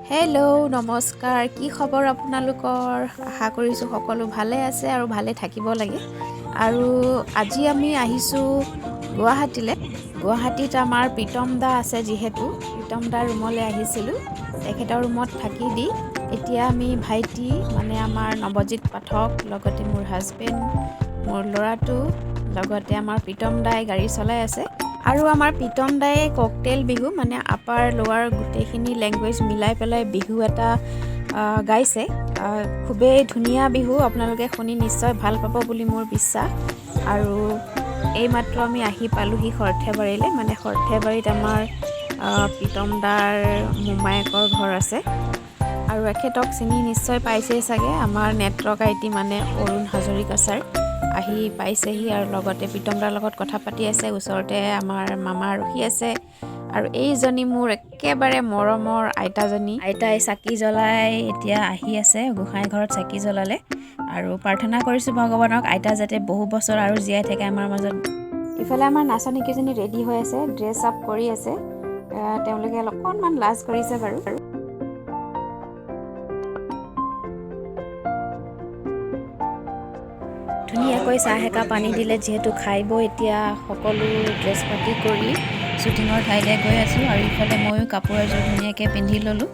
hello' নমস্কাৰ কি খবৰ আপোনালোকৰ আশা কৰিছোঁ সকলো ভালে আছে আৰু ভালে থাকিব লাগে আৰু আজি আমি আহিছোঁ গুৱাহাটীত আমাৰ প্ৰীতম দা আছে যিহেতু প্ৰীতম দাৰ ৰুমলৈ আহিছিলোঁ তেখেতৰ ৰুমত থাকি দি এতিয়া আমি ভাইটি মানে আমাৰ নৱজিত পাঠক লগতে মোৰ হাজবেণ্ড মোৰ ল'ৰাটো লগতে আমাৰ প্ৰীতম দাই গাড়ী চলাই আছে আৰু আমাৰ প্ৰীতম দায়ে ককটেল বিহু মানে আপাৰ লোৱাৰ গোটেইখিনি লেংগুৱেজ মিলাই পেলাই বিহু এটা গাইছে খুবেই ধুনীয়া বিহু আপোনালোকে শুনি নিশ্চয় ভাল পাব বুলি মোৰ বিশ্বাস আৰু এইমাত্ৰ আমি আহি পালোহি সৰ্থেবাৰীলৈ মানে সৰ্থেবাৰীত আমাৰ প্ৰীতম দাৰ মোমায়েকৰ ঘৰ আছে আৰু এখেতক চিনি নিশ্চয় পাইছেই চাগে আমাৰ নেত্ৰকাইটি মানে অৰুণ হাজৰিকা ছাৰ আহি পাইছেহি আৰু লগতে প্ৰীতম দাৰ লগত কথা পাতি আছে ওচৰতে আমাৰ মামা ৰখি আছে আৰু এইজনী মোৰ একেবাৰে মৰমৰ আইতাই চাকি জ্বলাই এতিয়া আহি আছে গোসাঁই ঘৰত চাকি জ্বলালে আৰু প্ৰাৰ্থনা কৰিছোঁ ভগৱানক আইতা যাতে বহু বছৰ আৰু জীয়াই থাকে আমাৰ মাজত ইফালে আমাৰ নাচনীকেইজনী ৰেডি হৈ আছে ড্ৰেছ আপ কৰি আছে তেওঁলোকে অকণমান লাজ কৰিছে বাৰু ধুনীয়াকৈ চাহ একাপ পানী দিলে যিহেতু খাই বৈ এতিয়া সকলো ড্ৰেছ পাতি কৰি শ্বুটিঙৰ ঠাইলৈ গৈ আছোঁ আৰু ইফালে ময়ো কাপোৰ এযোৰ ধুনীয়াকৈ পিন্ধি ল'লোঁ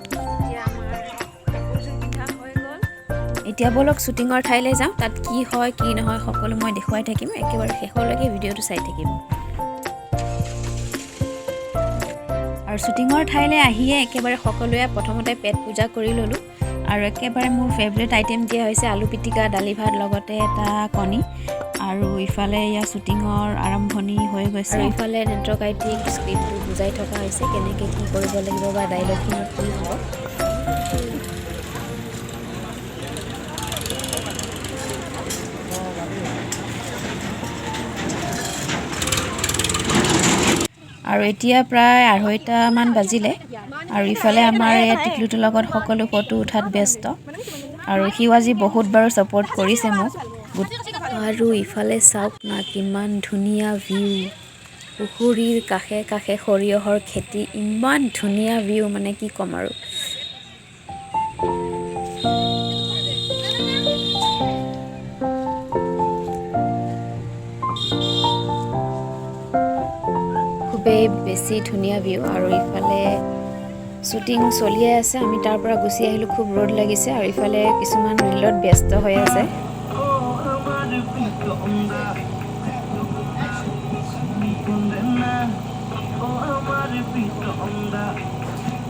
এতিয়া বলক শ্বুটিঙৰ ঠাইলৈ যাওঁ তাত কি হয় কি নহয় সকলো মই দেখুৱাই থাকিম একেবাৰে শেষলৈকে ভিডিঅ'টো চাই থাকিব আৰু শ্বুটিঙৰ ঠাইলৈ আহিয়ে একেবাৰে সকলোৱে প্ৰথমতে পেট পূজা কৰি ল'লোঁ আৰু একেবাৰে মোৰ ফেভৰেট আইটেম দিয়া হৈছে আলু পিটিকা দালি ভাত লগতে এটা কণী আৰু ইফালে ইয়াৰ শ্বুটিঙৰ আৰম্ভণি হৈ গৈছে আৰু ইফালে নেত্ৰকাইটিক স্ক্ৰিপ্টটো বুজাই থকা হৈছে কেনেকৈ কি কৰিব লাগিব বা ডাইলগখিনত কি হ'ব আৰু এতিয়া প্ৰায় 2:30মান বাজিলে আৰু ইফালে আমাৰ এই টিকলুটোৰ লগত সকলো ফটো উঠাত ব্যস্ত আৰু সিও আজি বহুত বাৰু ছাপোৰ্ট কৰিছে মোক আৰু ইফালে চাওক না কিমান ধুনীয়া ভিউ পুখুৰীৰ কাষে কাষে সৰিয়হৰ খেতি ইমান ধুনীয়া ভিউ মানে কি ক'ম আৰু খুবেই বেছি ধুনীয়া ভিউ আৰু ইফালে শ্বুটিং চলিয়ে আছে আমি তাৰ পৰা গুচি আহিলোঁ খুব ৰ'দ লাগিছে আৰু ইফালে কিছুমান ৰিলত ব্যস্ত হৈ আছে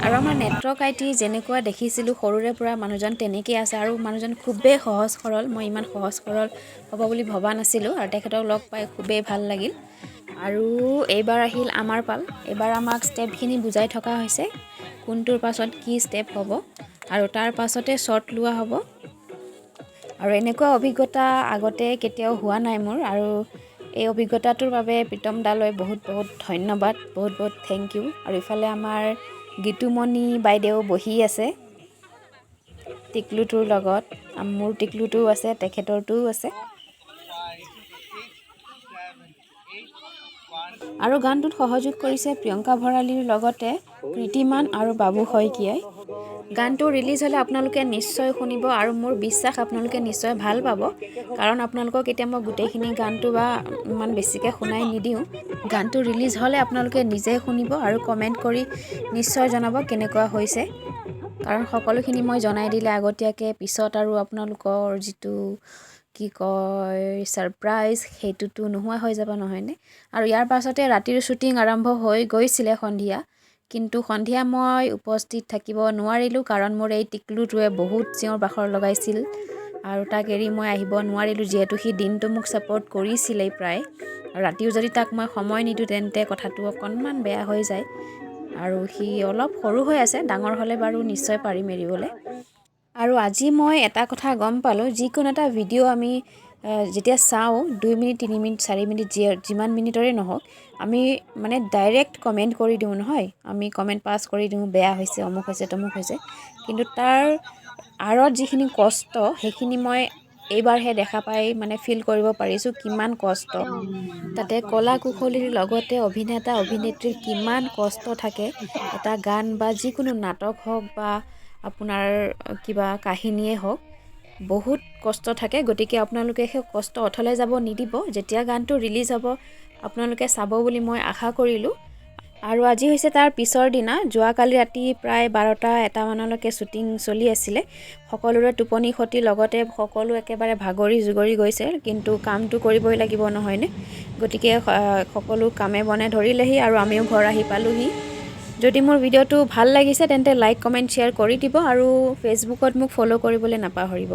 আৰু আমাৰ নেত্ৰকাইটি যেনেকুৱা দেখিছিলোঁ সৰুৰে পৰা মানুহজন তেনেকৈ আছে আৰু মানুহজন খুবেই সহজ সৰল মই ইমান সহজ সৰল হ'ব বুলি ভবা নাছিলোঁ আৰু তেখেতক লগ পাই খুবেই ভাল লাগিল আৰু এইবাৰ আহিল আমাৰ পাল এইবাৰ আমাক ষ্টেপখিনি বুজাই থকা হৈছে কোনটোৰ পাছত কি ষ্টেপ হ'ব আৰু তাৰ পাছতে শ্বট লোৱা হ'ব আৰু এনেকুৱা অভিজ্ঞতা আগতে কেতিয়াও হোৱা নাই মোৰ আৰু এই অভিজ্ঞতাটোৰ বাবে প্ৰীতম দালৈ বহুত বহুত ধন্যবাদ বহুত বহুত থেংক ইউ আৰু ইফালে আমাৰ গীতুমণি বাইদেউ বহি আছে টিকলুটোৰ লগত মোৰ টিকলুটোও আছে তেখেতৰটোও আছে আৰু গানটোত সহযোগ কৰিছে প্ৰিয়ংকা ভৰালীৰ লগতে প্ৰীতিমান আৰু বাবু শইকীয়াই গানটো ৰিলিজ হ'লে আপোনালোকে নিশ্চয় শুনিব আৰু মোৰ বিশ্বাস আপোনালোকে নিশ্চয় ভাল পাব কাৰণ আপোনালোকক এতিয়া মই গোটেইখিনি গানটো বা ইমান বেছিকৈ শুনাই নিদিওঁ গানটো ৰিলিজ হ'লে আপোনালোকে নিজে শুনিব আৰু কমেণ্ট কৰি নিশ্চয় জনাব কেনেকুৱা হৈছে কাৰণ সকলোখিনি মই জনাই দিলে আগতীয়াকৈ পিছত আৰু আপোনালোকৰ যিটো কি কয় ছাৰপ্ৰাইজ সেইটোতো নোহোৱা হৈ যাব নহয়নে আৰু ইয়াৰ পাছতে ৰাতিৰ শ্বুটিং আৰম্ভ হৈ গৈছিলে সন্ধিয়া কিন্তু সন্ধিয়া মই উপস্থিত থাকিব নোৱাৰিলোঁ কাৰণ মোৰ এই টিকলুটোৱে বহুত চিঞৰ বাখৰ লগাইছিল আৰু তাক এৰি মই আহিব নোৱাৰিলোঁ যিহেতু সি দিনটো মোক ছাপোৰ্ট কৰিছিলেই প্ৰায় ৰাতিও যদি তাক মই সময় নিদিওঁ তেন্তে কথাটো অকণমান বেয়া হৈ যায় আৰু সি অলপ সৰু হৈ আছে ডাঙৰ হ'লে বাৰু নিশ্চয় পাৰিম এৰিবলৈ আৰু আজি মই এটা কথা গম পালোঁ যিকোনো এটা ভিডিঅ' আমি যেতিয়া চাওঁ 2 মিনিট 3 মিনিট 4 মিনিট যিমান মিনিটৰে নহওক আমি মানে ডাইৰেক্ট কমেণ্ট কৰি দিওঁ নহয় আমি কমেণ্ট পাছ কৰি দিওঁ বেয়া হৈছে অমুক হৈছে তমুক হৈছে কিন্তু তাৰ আঁৰত যিখিনি কষ্ট সেইখিনি মই এইবাৰহে দেখা পাই মানে ফিল কৰিব পাৰিছোঁ কিমান কষ্ট তাতে কলা কুশলীৰ লগতে অভিনেতা অভিনেত্ৰীৰ কিমান কষ্ট থাকে এটা গান বা যিকোনো নাটক হওক বা আপোনাৰ কিবা কাহিনীয়ে হওক বহুত কষ্ট থাকে গতিকে আপোনালোকে সেই কষ্ট অথলে যাব নিদিব যেতিয়া গানটো ৰিলিজ হ'ব আপোনালোকে চাব বুলি মই আশা কৰিলোঁ আৰু আজি হৈছে তাৰ পিছৰ দিনা যোৱাকালি ৰাতি প্ৰায় 12টা-1টা মানলৈকে শ্বুটিং চলি আছিলে সকলোৰে টোপনি ক্ষতি লগতে সকলো একেবাৰে ভাগৰি জুগৰি গৈছে কিন্তু কামটো কৰিবই লাগিব নহয়নে গতিকে সকলো কামে বনে ধৰিলেহি আৰু আমিও ঘৰ আহি পালোহি যদি মোৰ ভিডিঅ'টো ভাল লাগিছে তেন্তে লাইক কমেণ্ট শ্বেয়াৰ কৰি দিব আৰু ফেচবুকত মোক ফ'ল' কৰিবলৈ নাপাহৰিব